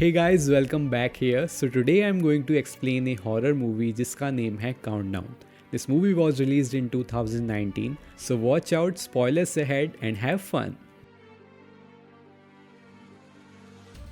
Hey guys, welcome back here. So today I'm going to explain a horror movie जिसका name है Countdown. This movie was released in 2019, so watch out, spoilers ahead and have fun.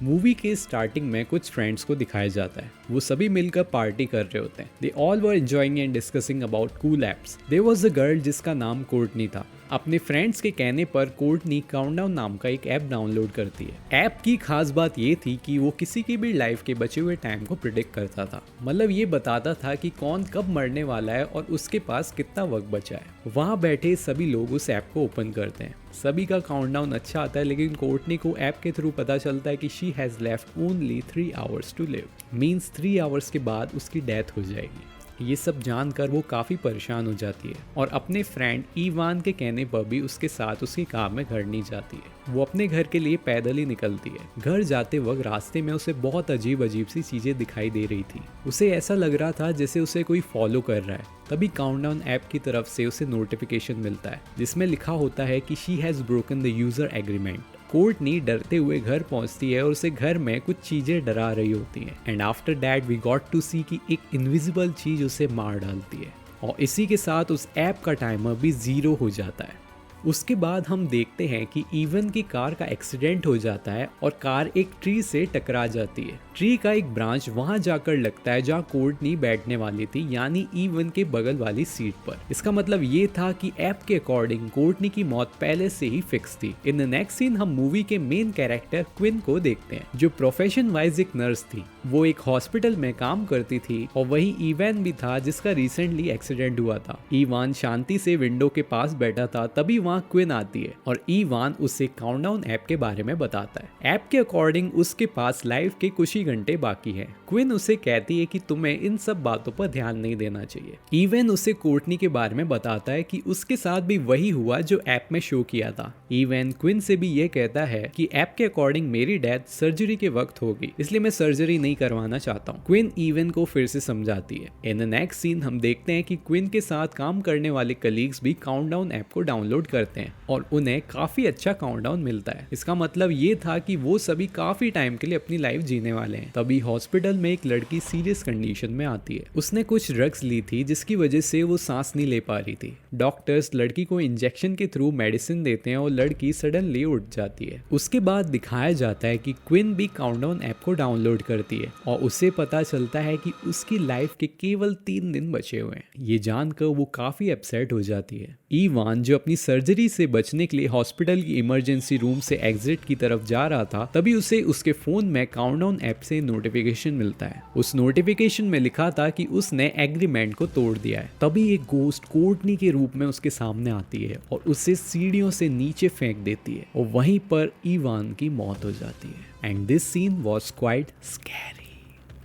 Movie के starting में कुछ friends को दिखाया जाता है। वो सभी मिलकर पार्टी कर रहे होते हैं। They all were enjoying and discussing about cool apps. There was a girl जिसका नाम कोर्टनी था। अपने फ्रेंड्स के कहने पर कोर्टनी काउंटडाउन नाम का एक ऐप डाउनलोड करती है। ऐप की खास बात ये थी कि वो किसी की भी लाइफ के बचे हुए टाइम को प्रिडिक्ट करता था। मतलब ये बताता था कि कौन कब मरने वाला है और उसके पास कितना वक्त बचा है। वहाँ बैठे सभी लोग उस ऐप को ओपन करते हैं। सभी का काउंटडाउन अच्छा आता है, लेकिन कोर्टनी को ऐप के थ्रू पता चलता है कि she has left only 3 hours to live. Means 3 hours के बाद उसकी डेथ हो जाएगी। ये सब जानकर वो काफ़ी परेशान हो जाती है और अपने फ्रेंड ईवान के कहने पर भी उसके साथ उसकी कार में घर नहीं जाती है। वो अपने घर के लिए पैदल ही निकलती है। घर जाते वक्त रास्ते में उसे बहुत अजीब सी चीज़ें दिखाई दे रही थी। उसे ऐसा लग रहा था जैसे उसे कोई फॉलो कर रहा है। तभी काउंटडाउन ऐप की तरफ से उसे नोटिफिकेशन मिलता है जिसमें लिखा होता है कि she has broken the user agreement. Courtney डरते हुए घर पहुंचती है और उसे घर में कुछ चीजें डरा रही होती हैं। And after that we got to see कि एक इनविजिबल चीज उसे मार डालती है और इसी के साथ उस ऐप का टाइमर भी 0 हो जाता है। उसके बाद हम देखते हैं कि ईवन की कार का एक्सीडेंट हो जाता है और कार एक ट्री से टकरा जाती है। ट्री का एक ब्रांच वहां जाकर लगता है जहां कोर्टनी बैठने वाली थी, यानी ईवन के बगल वाली सीट पर। इसका मतलब ये था कि ऐप के अकॉर्डिंग कोर्टनी की मौत पहले से ही फिक्स थी। इन द नेक्स्ट सीन हम मूवी के मेन कैरेक्टर क्विन को देखते हैं, जो प्रोफेशन वाइज एक नर्स थी। वो एक हॉस्पिटल में काम करती थी और वही ईवान भी था जिसका रिसेंटली एक्सीडेंट हुआ था। ईवान शांति से विंडो के पास बैठा था, तभी वहाँ क्विन आती है और ईवान उसे काउंटडाउन ऐप के बारे में बताता है। ऐप के अकॉर्डिंग उसके पास लाइफ के कुछ ही घंटे बाकी हैं। क्विन उसे कहती है कि तुम्हें इन सब बातों पर ध्यान नहीं देना चाहिए। ईवन उसे कोर्टनी के बारे में बताता है कि उसके साथ भी वही हुआ जो ऐप में शो किया था। ईवन क्विन से भी ये कहता है कि ऐप के अकॉर्डिंग मेरी डेथ सर्जरी के वक्त होगी, इसलिए मैं सर्जरी नहीं करवाना चाहता हूँ। क्विन ईवन को फिर से समझाती है। इन द नेक्स्ट सीन हम देखते हैं कि क्विन के साथ काम करने वाले कलीग्स भी काउंटडाउन ऐप को डाउनलोड करते हैं और उन्हें काफी अच्छा काउंटडाउन मिलता है। इसका मतलब ये था कि वो सभी काफी टाइम के लिए अपनी लाइफ जीने वाले हैं। तभी हॉस्पिटल में एक लड़की सीरियस कंडीशन में आती है। उसने कुछ ड्रग्स ली थी जिसकी वजह से वो सांस नहीं ले पा रही थी। डॉक्टर्स लड़की को इंजेक्शन के थ्रू मेडिसिन देते हैं और लड़की सडनली उठ जाती है। उसके बाद दिखाया जाता है कि क्विन भी काउंटडाउन ऐप को डाउनलोड करती है और उसे पता चलता है कि उसकी लाइफ के केवल 3 दिन बचे हुए हैं। ये जानकर वो काफी अपसेट हो जाती है। ईवान जो अपनी सर्जरी से बचने के लिए हॉस्पिटल की इमरजेंसी रूम से एग्जिट की तरफ जा रहा था, तभी उसे उसके फोन में काउंटडाउन ऐप से नोटिफिकेशन मिलता है। उस नोटिफिकेशन में लिखा था कि उसने एग्रीमेंट को तोड़ दिया है। तभी एक गोस्ट कोर्टनी के रूप में उसके सामने आती है और उसे सीढ़ियों से नीचे फेंक देती है और वहीं पर ईवान की मौत हो जाती है। And this scene was quite scary.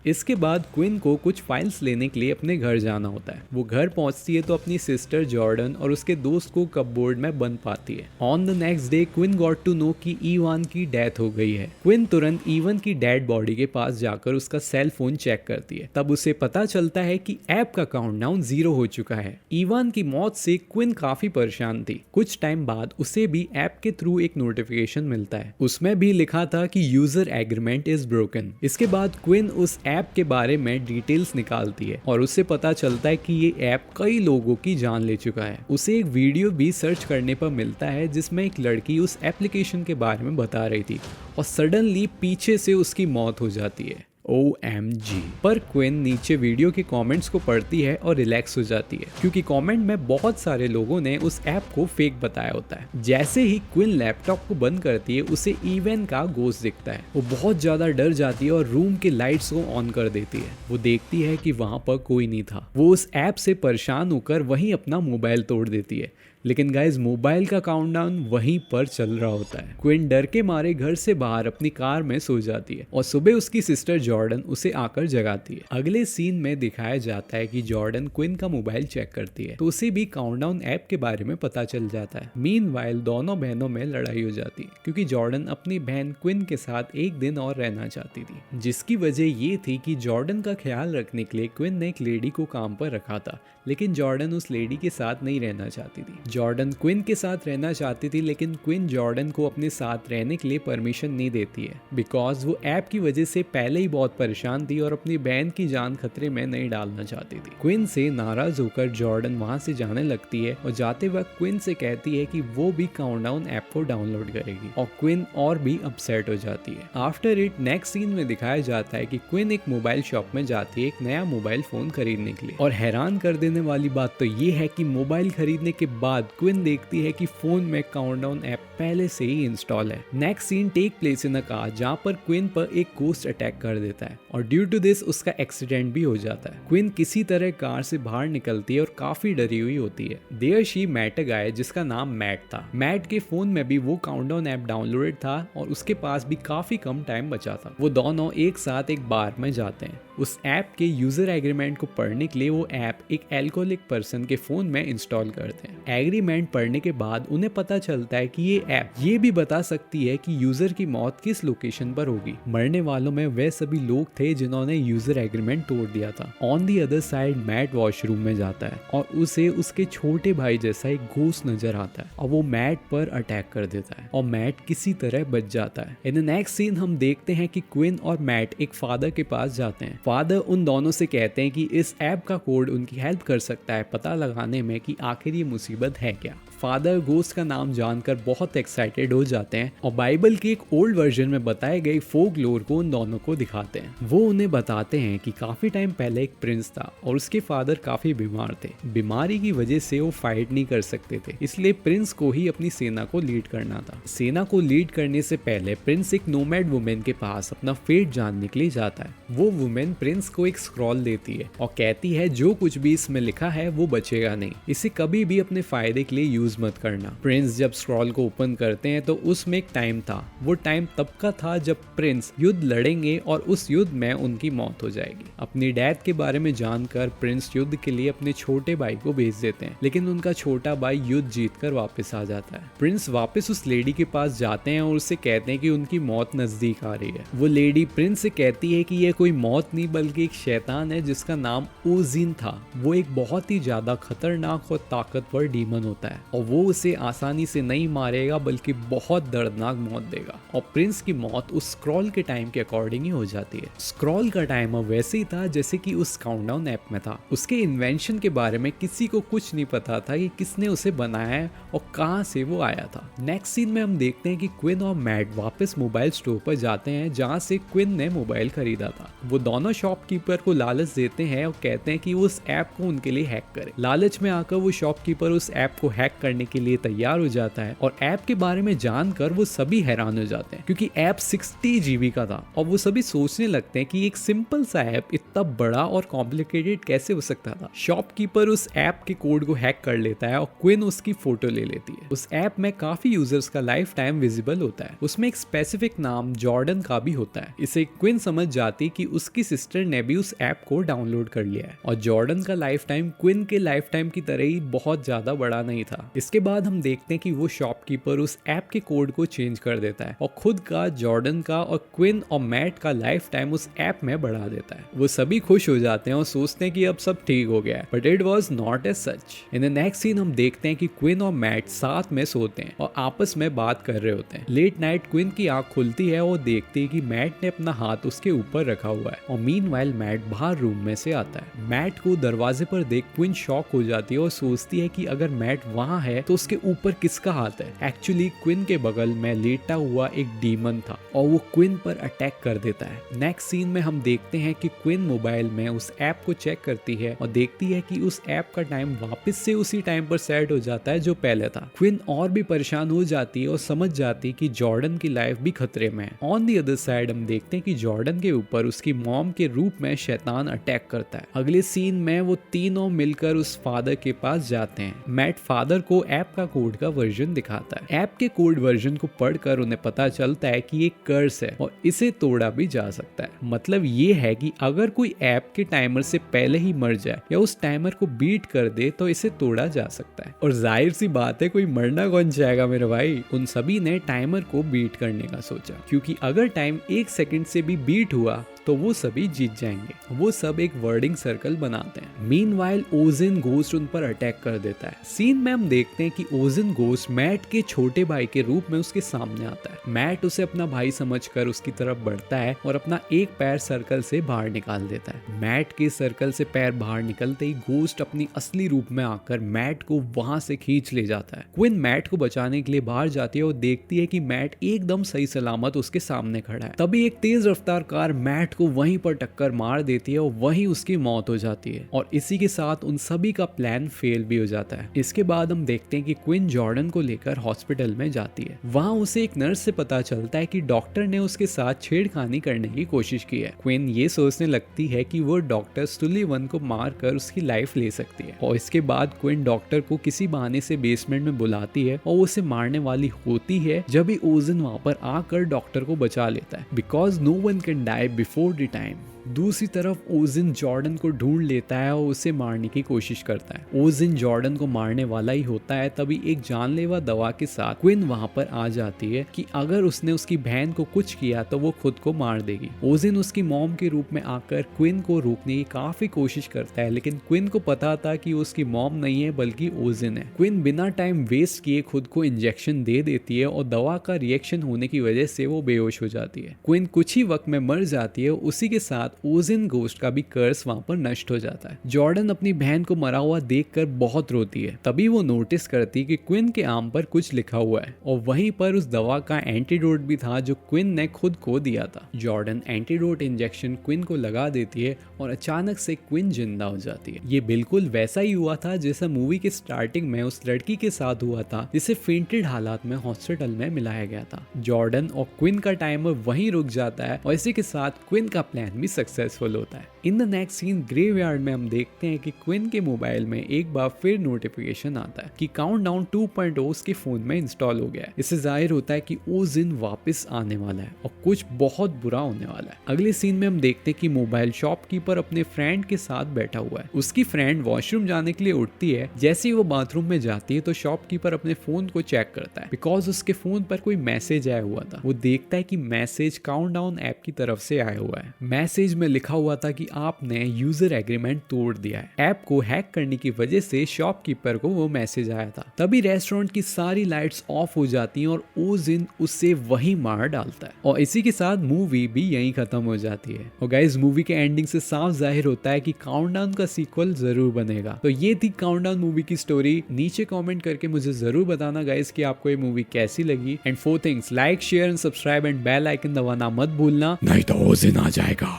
इसके बाद क्विन को कुछ फाइल्स लेने के लिए अपने घर जाना होता है। वो घर पहुंचती है तो अपनी सिस्टर जॉर्डन और उसके दोस्त को कपबोर्ड में बंद पाती है। On the next day Quinn got to know कि ईवान की डेथ हो गई है। क्विन तुरंत ईवान की डेड बॉडी के पास जाकर उसका सेल फोन चेक करती है। तब उसे पता चलता है कि ऐप का काउंटडाउन 0 हो चुका है। ईवान की मौत से क्विन काफी परेशान थी। कुछ टाइम बाद उसे भी ऐप के थ्रू एक नोटिफिकेशन मिलता है। उसमें भी लिखा था कि यूजर एग्रीमेंट इज ब्रोकन। इसके बाद क्विन उस ऐप के बारे में डिटेल्स निकालती है और उससे पता चलता है कि ये ऐप कई लोगों की जान ले चुका है। उसे एक वीडियो भी सर्च करने पर मिलता है जिसमें एक लड़की उस एप्लीकेशन के बारे में बता रही थी और सडनली पीछे से उसकी मौत हो जाती है। OMG। पर क्विन नीचे वीडियो के कमेंट्स को पढ़ती है और रिलैक्स हो जाती है, क्योंकि कमेंट में बहुत सारे लोगों ने उस ऐप को फेक बताया होता है। जैसे ही क्विन लैपटॉप को बंद करती है, उसे ईवन का गोश्त दिखता है। वो बहुत ज्यादा डर जाती है और रूम के लाइट्स को ऑन कर देती है। वो देखती है कि वहां पर कोई नहीं था। वो उस ऐप से परेशान होकर वहीं अपना मोबाइल तोड़ देती है। लेकिन गाइज मोबाइल का काउंटडाउन वहीं पर चल रहा होता है। क्विन डर के मारे घर से बाहर अपनी कार में सो जाती है और सुबह उसकी सिस्टर जॉर्डन उसे आकर जगाती है। अगले सीन में दिखाया जाता है कि जॉर्डन क्विन का मोबाइल चेक करती है तो उसे भी काउंटडाउन ऐप के बारे में पता चल जाता है। मीनवाइल दोनों बहनों में लड़ाई हो जाती है, क्योंकि जॉर्डन अपनी बहन क्विन के साथ एक दिन और रहना चाहती थी, जिसकी वजह ये थी कि जॉर्डन का ख्याल रखने के लिए क्विन ने एक लेडी को काम पर रखा था, लेकिन जॉर्डन उस लेडी के साथ नहीं रहना चाहती थी। जॉर्डन क्विन के साथ रहना चाहती थी, लेकिन क्विन जॉर्डन को अपने साथ रहने के लिए परमिशन नहीं देती है बिकॉज वो ऐप की वजह से पहले ही बहुत परेशान थी और अपनी बहन की जान खतरे में नहीं डालना चाहती थी। क्विन से नाराज होकर जॉर्डन वहां से जाने लगती है और जाते वक्त क्विन से कहती है कि वो भी काउंटडाउन ऐप को डाउनलोड करेगी और क्विन और भी अपसेट हो जाती है। आफ्टर इट नेक्स्ट सीन में दिखाया जाता है कि क्विन एक मोबाइल शॉप में जाती है एक नया मोबाइल फोन खरीदने के लिए, और हैरान कर देने वाली बात तो ये है कि मोबाइल खरीदने के बाद क्विन देखती है कि फोन में काउंटडाउन ऐप पहले से ही इंस्टॉल है। Next scene take place in a car जहाँ पर क्विन पर एक गोस्ट अटैक कर देता है और ड्यू टू दिस उसका एक्सीडेंट भी हो जाता है। क्विन किसी तरह कार से बाहर निकलती है और काफी डरी हुई होती है। देयर शी मेट अ गाय जिसका नाम मैट था। मैट के फोन में भी वो काउंटडाउन ऐप डाउनलोडेड था और उसके पास भी काफी कम टाइम बचा था। वो दोनों एक साथ एक बार में जाते हैं। उस ऐप के यूजर एग्रीमेंट को पढ़ने के लिए वो ऐप एक एल्कोहलिक पर्सन के फोन में इंस्टॉल करते हैं। एग्रीमेंट पढ़ने के बाद उन्हें पता चलता है कि ये ऐप ये भी बता सकती है कि यूजर की मौत किस लोकेशन पर होगी। मरने वालों में वे सभी लोग थे जिन्होंने यूजर एग्रीमेंट तोड़ दिया था। On the other side Matt washroom में जाता है और उसे उसके छोटे भाई जैसा एक घोस्ट नजर आता है और वो मैट पर अटैक कर देता है और मैट किसी तरह बच जाता है। इन द नेक्स्ट सीन हम देखते हैं कि क्विन और मैट एक फादर के पास जाते हैं। फादर उन दोनों से कहते हैं कि इस ऐप का कोड उनकी हेल्प कर सकता है पता लगाने में कि आखिर ये मुसीबत है क्या। फादर गोस्ट का नाम जानकर बहुत एक्साइटेड हो जाते हैं और बाइबल के एक ओल्ड वर्जन में बताए गए फोक लोर को उन दोनों को दिखाते हैं। वो उन्हें बताते हैं कि काफी टाइम पहले एक प्रिंस था और उसके फादर काफी बीमार थे। बीमारी की वजह से वो फाइट नहीं कर सकते थे, इसलिए प्रिंस को ही अपनी सेना को लीड करना था। सेना को लीड करने से पहले प्रिंस एक नोमैड वुमेन के पास अपना फेट जानने के लिए जाता है। वो वुमेन प्रिंस को एक स्क्रॉल देती है और कहती है जो कुछ भी इसमें लिखा है वो बचेगा नहीं, इसे कभी भी अपने फायदे के लिए यूज मत करना। प्रिंस जब स्क्रॉल को ओपन करते हैं तो उसमें एक टाइम था। वो टाइम तब का था जब प्रिंस युद्ध लड़ेंगे और उस युद्ध में उनकी मौत हो जाएगी। अपनी डेथ के बारे में जानकर प्रिंस युद्ध के लिए अपने छोटे भाई को भेज देते हैं, लेकिन उनका छोटा भाई युद्ध जीतकर वापस आ जाता है। प्रिंस वापस उस लेडी के पास जाते हैं और उससे कहते हैं कि उनकी मौत नजदीक आ रही है। वो लेडी प्रिंस से कहती है कि यह कोई मौत नहीं बल्कि एक शैतान है जिसका नाम ओजिन था। वो एक बहुत ही ज्यादा खतरनाक और ताकतवर डीमन होता है और वो उसे आसानी से नहीं मारेगा बल्कि बहुत दर्दनाक मौत देगा। और प्रिंस की मौत उस स्क्रॉल के टाइम के अकॉर्डिंग ही हो जाती है। स्क्रॉल का टाइम अब वैसे ही था जैसे कि उस काउंटडाउन ऐप में था। उसके इन्वेंशन के बारे में किसी को कुछ नहीं पता था कि किसने उसे बनाया है और कहां से वो आया था। नेक्स्ट सीन में हम देखते हैं कि क्विन और मैट वापस मोबाइल स्टोर पर जाते हैं जहां से क्विन ने मोबाइल खरीदा था। वो दोनों शॉपकीपर को लालच देते हैं और कहते हैं कि वो उस ऐप को उनके लिए हैक करे। लालच में आकर वो शॉपकीपर उस ऐप को हैक करने के लिए तैयार हो जाता है और ऐप के बारे में जानकर वो सभी हैरान हो जाते हैं क्योंकि ऐप 60 GB का था और वो सभी सोचने लगते हैं कि एक सिंपल सा ऐप इतना बड़ा और कॉम्प्लिकेटेड कैसे हो सकता था। शॉपकीपर उस ऐप के कोड को हैक कर लेता है और क्विन उसकी फोटो ले लेती है। उस ऐप में काफी यूजर्स का लाइफ टाइम विजिबल होता है। उसमें एक स्पेसिफिक नाम जॉर्डन का भी होता है। इसे क्विन समझ जाती कि उसकी सिस्टर ने भी उस ऐप को डाउनलोड कर लिया है और जॉर्डन का लाइफ टाइम क्विन के लाइफ टाइम की तरह ही बहुत ज्यादा बड़ा नहीं था। इसके बाद हम देखते हैं कि वो शॉपकीपर उस ऐप के कोड को चेंज कर देता है और खुद का, जॉर्डन का और क्विन और मैट का लाइफ टाइम उस ऐप में बढ़ा देता है। वो सभी खुश हो जाते हैं और सोचते हैं कि अब सब ठीक हो गया है, but it was not as such. In the next scene हम देखते हैं कि क्विन और मैट साथ में सोते हैं और आपस में बात कर रहे होते हैं। लेट नाइट क्विन की आंख खुलती है और देखती है कि मैट ने अपना हाथ उसके ऊपर रखा हुआ है और मीनवाइल मैट बाहर रूम में से आता है। मैट को दरवाजे पर देख क्विन शॉक हो जाती है और सोचती है कि अगर मैट वहां है तो उसके ऊपर किसका हाथ है। एक्चुअली क्विन के बगल में लेटा हुआ एक डीमन था और वो क्विन पर अटैक कर देता है। नेक्स्ट सीन में हम देखते हैं कि क्विन मोबाइल में उस ऐप को चेक करती है और देखती है कि उस ऐप का टाइम वापस से उसी टाइम पर सेट हो जाता है जो पहले था। क्विन और भी परेशान हो जाती है और समझ जाती है कि जॉर्डन की लाइफ भी खतरे में है। ऑन दी अदर साइड हम देखते हैं कि जॉर्डन के ऊपर उसकी मॉम के रूप में शैतान अटैक करता है। अगले सीन में वो तीनों मिलकर उस फादर के पास जाते हैं। मैट फादर को ऐप का कोड का वर्जन दिखाता है। ऐप के कोड वर्जन को पढ़कर उन्हें पता चलता है कि ये कर्स है और इसे तोड़ा भी जा सकता है। मतलब ये है कि अगर कोई ऐप के टाइमर से पहले ही मर जाए या उस टाइमर को बीट कर दे तो इसे तोड़ा जा सकता है। और जाहिर सी बात है कोई मरना कौन चाहेगा मेरे भाई। उन सभी ने टाइमर को बीट करने का सोचा क्योंकि अगर टाइम 1 सेकंड से भी बीट हुआ तो वो सभी जीत जाएंगे। वो सब एक वर्डिंग सर्कल बनाते हैं। मीनवाइल ओजिन घोस्ट उन पर अटैक कर देता है। सीन में हम देखते हैं कि ओजिन घोस्ट मैट के छोटे भाई के रूप में उसके सामने आता है। मैट उसे अपना भाई समझकर उसकी तरफ बढ़ता है और अपना एक पैर सर्कल से बाहर निकाल देता है। मैट के सर्कल से पैर बाहर निकलते ही घोस्ट अपनी असली रूप में आकर मैट को वहां से खींच ले जाता है। क्विन मैट को बचाने के लिए बाहर जाती है और देखती है कि मैट एकदम सही सलामत उसके सामने खड़ा है। तभी एक तेज रफ्तार कार मैट को वहीं पर टक्कर मार देती है और वहीं उसकी मौत हो जाती है और इसी के साथ उन सभी का प्लान फेल भी हो जाता है। इसके बाद हम देखते हैं कि क्विन जॉर्डन को लेकर हॉस्पिटल में जाती है। वहां उसे एक नर्स से पता चलता है कि डॉक्टर ने उसके साथ छेड़खानी करने की कोशिश की है। क्विन ये सोचने लगती है कि वो डॉक्टर सुलीवन को मारकर उसकी लाइफ ले सकती है और इसके बाद क्विन डॉक्टर को किसी बहाने से बेसमेंट में बुलाती है और उसे मारने वाली होती है। जब ही ओजिन वहां पर आकर डॉक्टर को बचा लेता है, because no one can die before the time. दूसरी तरफ ओजिन जॉर्डन को ढूंढ लेता है और उसे मारने की कोशिश करता है। ओजिन जॉर्डन को मारने वाला ही होता है, तभी एक जानलेवा दवा के साथ क्विन वहां पर आ जाती है कि अगर उसने उसकी बहन को कुछ किया तो वो खुद को मार देगी। ओजिन उसकी मॉम के रूप में आकर क्विन को रोकने की काफी कोशिश करता है, लेकिन क्विन को पता था कि उसकी मॉम नहीं है बल्कि ओजिन है। क्विन बिना टाइम वेस्ट किए खुद को इंजेक्शन दे देती है और दवा का रिएक्शन होने की वजह से वो बेहोश हो जाती है। क्विन कुछ ही वक्त में मर जाती है। उसी के साथ ओजिन घोस्ट का भी कर्स वहां पर नष्ट हो जाता है। जॉर्डन अपनी बहन को मरा हुआ देखकर बहुत रोती है। तभी वो नोटिस करती है कि क्विन के आर्म पर कुछ लिखा हुआ है और वहीं पर उस दवा का एंटीडोट भी था जो क्विन ने खुद को दिया था। जॉर्डन एंटीडोट इंजेक्शन क्विन को लगा देती है और अचानक से क्विन जिंदा हो जाती है। ये बिल्कुल वैसा ही हुआ था जैसा मूवी के स्टार्टिंग में उस लड़की के साथ हुआ था जिसे फेंटेड हालात में हॉस्पिटल में मिलाया गया था। जॉर्डन और क्विन का टाइमर वहीं रुक जाता है और इसी के साथ क्विन का प्लान भी सक्सेसफुल होता है। In the next scene graveyard में हम देखते हैं कि क्विन के मोबाइल में एक बार फिर नोटिफिकेशन आता है कि काउंटडाउन 2.0 उसके फोन में इंस्टॉल हो गया है। इससे जाहिर होता है कि ओजिन वापस आने वाला है और कुछ बहुत बुरा होने वाला है। अगले सीन में हम देखते हैं कि मोबाइल शॉपकीपर अपने फ्रेंड के साथ बैठा हुआ है। उसकी फ्रेंड वॉशरूम जाने के लिए उठती है। जैसे ही वो बाथरूम में जाती है तो शॉपकीपर अपने फोन को चेक करता है, बिकॉज उसके फोन पर कोई मैसेज आया हुआ था। वो देखता है कि मैसेज काउंटडाउन ऐप की तरफ से आया हुआ है। मैसेज में लिखा हुआ था कि आपने यूजर एग्रीमेंट तोड़ दिया है। ऐप को हैक करने की वजह से शॉपकीपर को वो मैसेज आया था। तभी रेस्टोरेंट की सारी लाइट्स ऑफ हो जाती हैं और ओजिन उससे वही मार डालता है और इसी के साथ मूवी भी यहीं खत्म हो जाती है। और गाइस, मूवी के एंडिंग से साफ जाहिर होता है कि काउंटडाउन का सीक्वल जरूर बनेगा। तो ये थी काउंटडाउन मूवी की स्टोरी। नीचे कमेंट करके मुझे जरूर बताना गाइस कि आपको ये मूवी कैसी लगी। And 4 things, like, share and subscribe and bell icon दबाना मत भूलना, नहीं तो ओजिन आ जाएगा।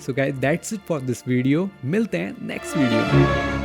So guys, that's it for this video. मिलते हैं नेक्स्ट वीडियो में।